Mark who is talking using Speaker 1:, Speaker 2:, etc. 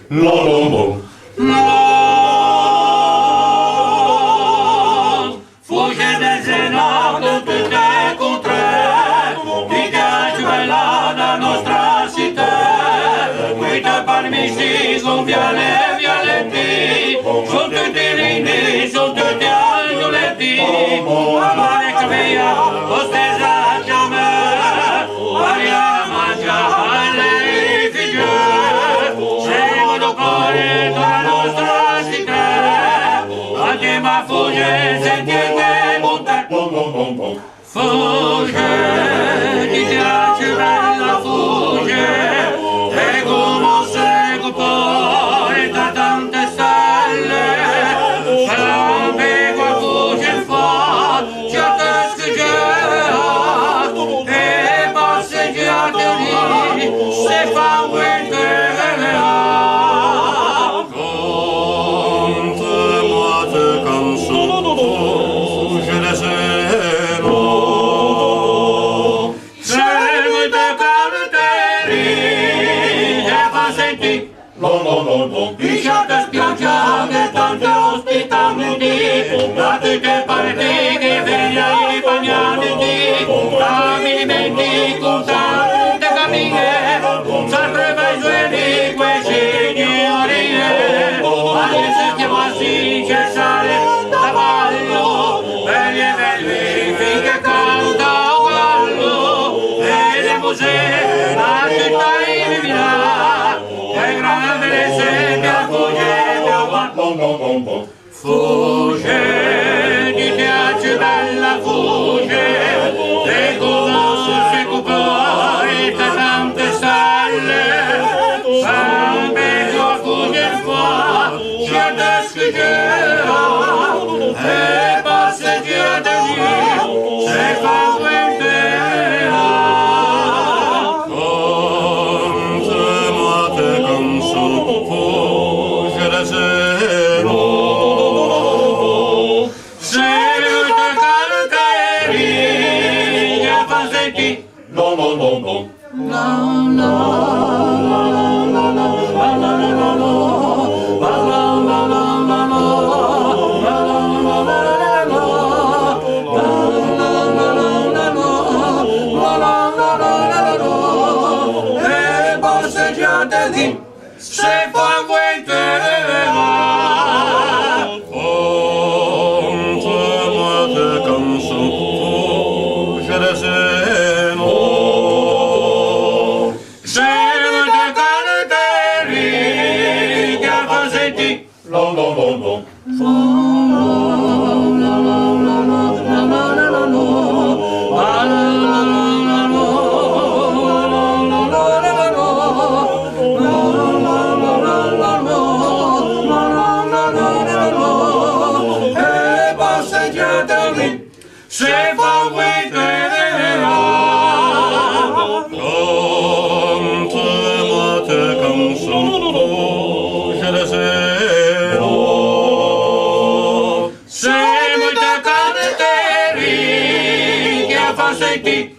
Speaker 1: L'homme
Speaker 2: fugge del Senato tutte contraire, di che la nostra città, guida parmisti, sono violenti, sono tutti rini, sono tutti angioletti, amare che via, ostesa chiamare, aria mangia, lei figlia, seguono cuore della nostra città, anche ma fugge, sentiete montare, fugge, ti piace bella fugge, e come seguo poi da tante stelle, ambigua fugge fa, ci attestiggia, e passeggiate lì, se fa un Lasciate spiaggiare tante ospitamenti, date che parete che veglia i bagnamenti, alimenti con tante cammine, sempre bei suoni quei signori, anche se chiamassi cessare cavallo, belli e belli finché canta un gallo, e le musee la città vivrà, e grande l'esempio fugge, ti piace bella fugge, e conosce poi da tante stelle, ambigua fugge fa, ci attestiggerà, e passeggiate lì, se fa venterà. Conte te canso, fugge da seno, e passeggiate lì, se fa venterà. Conte te canso, fugge da seno, se fa venterà. Conte te canso, fugge da seno, se molte caratteri che fa sentire,